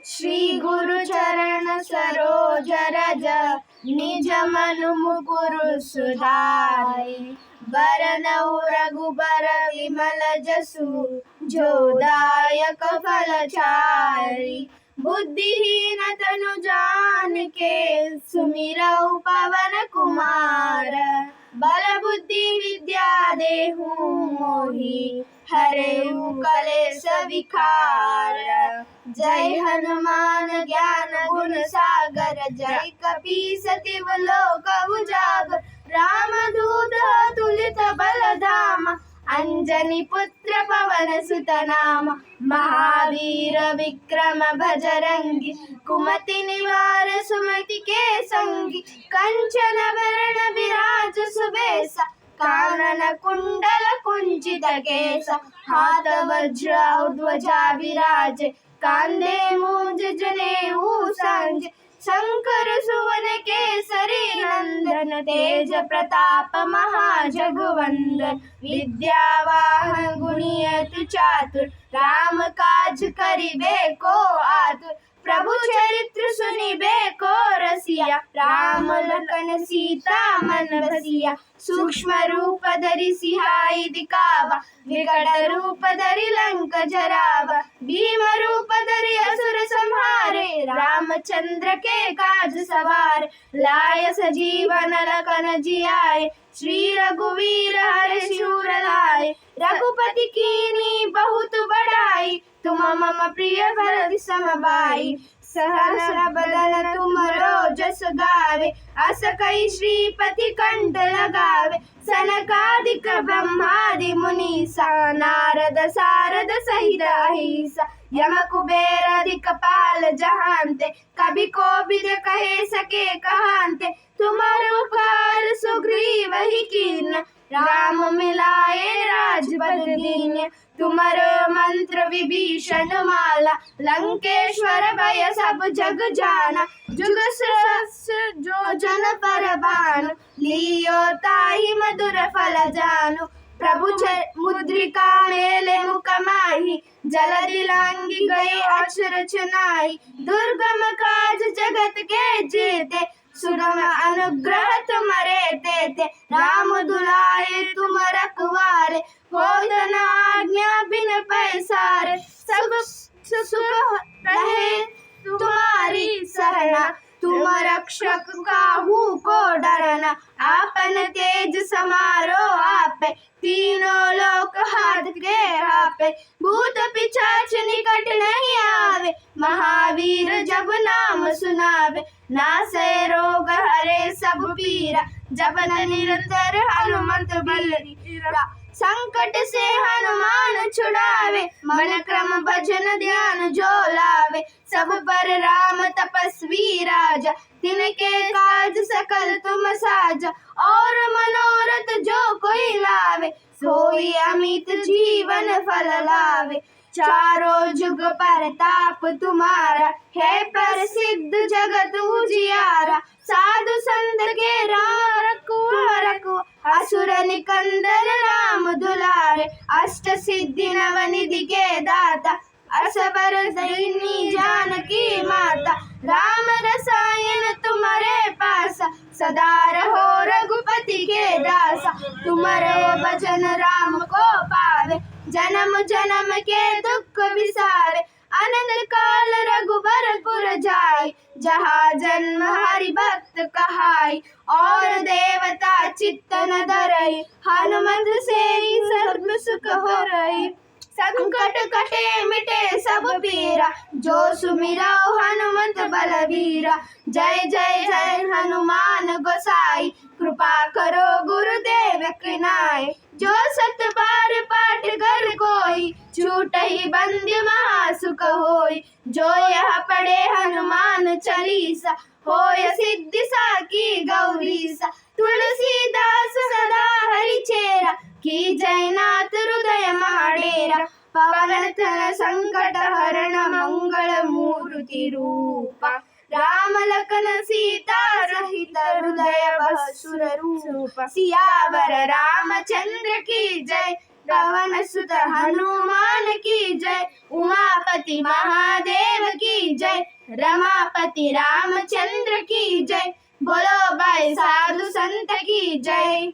श्री गुरु चरण सरोज रज निज मनु मुकुरु सुधारि बरनउ रघुबर विमल जसु जो दायक फल चारि बुद्धिहीन तनु जानिके सुमिरौ पवन कुमार बल बुद्धि विद्या देहु मोहि हरेउ कलेश विकार जय हनुमान ज्ञान गुण सागर जय कपीस तिव लोक उजागर रामदूत तुलित बलधाम अंजनी पुत्र पवन सुत नाम महावीर विक्रम भजरंगी कुमति निवार सुमति के संगी कंचन वरण विराज सुबेसा कानन कुंडल कुंचित केसा हाथ वज्र ध्वजा विराजे कांधे मूंज जनेऊ सांजे शंकर सुवन केसरी नंदन तेज प्रताप महाजगवंदन विद्यावान गुणियति चातुर राम काज करिबे को आतुर प्रभु चरित्र सुनिबे को रसिया राम लखन सीता मन बसिया सूक्ष्म रूप धरि सिहाई दिखावा विकट रूप धरि लंक जरावा भीम रूप धरि असुर संहारे रामचंद्र के काज सवार लाय सजीवन लखन जियाए श्री रघुवीर हर्षि उर लाए रघुपति कीनी बहुत बड़ाई तुम मम प्रिय भरत सम भाई सहस बदन तुमरो जस गावे अस कई श्रीपति कंठ लगावे सनकादिक ब्रह्मादि मुनीसा नारद सारद सहित अहिसा यम कुबेर अधिक पाल जहांते कभी कोबिद कहे सके कहांते तुम्हारे उपकार सुग्रीव ही कीन राम मिलाए राजपद दीन तुम्हारो मंत्र विभीषण माला लंकेश्वर भय सब जग जाना जुग सहस्र जो जन पर भानु लियो ताहि मधुर फल जानु प्रभु मुद्रिका मेले मुख माही जलधि लांघि गए अक्षर चुनाई दुर्गम काज जगत के जेते सुगम अनुग्रह तुम्हारे देते राम दुलारे तुम रखवारे होत न आज्ञा बिन पैसारे सब सुख रहे तुम्हारी सरना तुम रक्षक काहू को डरना आपन तेज समारो आपे तीनों लोक हाथ के आपे भूत पिशाच निकट नहीं आवे महावीर जब नाम सुनावे नासे रोग हरे सब पीरा जपन निरंतर हनुमंत बलवीरा संकट से हनुमान छुड़ावे मन क्रम भजन ध्यान जो लावे सब पर राम तपस्वी राजा तिनके काज सकल तुम साजा और मनोरथ जो कोई लावे सोई अमित जीवन फल लावे चारों जुग परताप तुम्हारा है प्रसिद्ध जगत उजियारा साधु संत के रखो असुर निकंदन राम दुलारे अष्ट सिद्धि नवनिधि के दाता असबर दीनी जानकी माता राम रसायन तुम्हारे पास सदा रहो रघुपति के दासा तुम्हारे भजन राम को पावे जन्म जन्म के दुख विसारे अनंत काल रघुबरपुर जाय जहाँ जन्म हरि भक्त कहाय और देवता चित्त न धरई हनुमत से सर्व सुख हो रही संकट कटे मिटे सब पीरा जो सुमिरौ हनुमत बलवीरा जय जय जय हनुमान गोसाई कृपा करो गुरुदेव की नाय जो सत बार पाठ कर कोई छूटहि बंदी महासुख होई जो यह पढ़े हनुमान चालीसा होय सिद्धि साकी गौरीसा तुलसीदास सदा हरि चेरा की जयनाथ हृदय महाडेरा पवन तन संकट हरण मंगल मूर्ति रूपा राम लखन सीता सहित हृदय बसुर रूप सियावर रामचंद्र की जय पवन सुत हनुमान की जय, उमापति महादेव की जय, रमापति रामचंद्र की जय, बोलो भाई साधु संत की जय।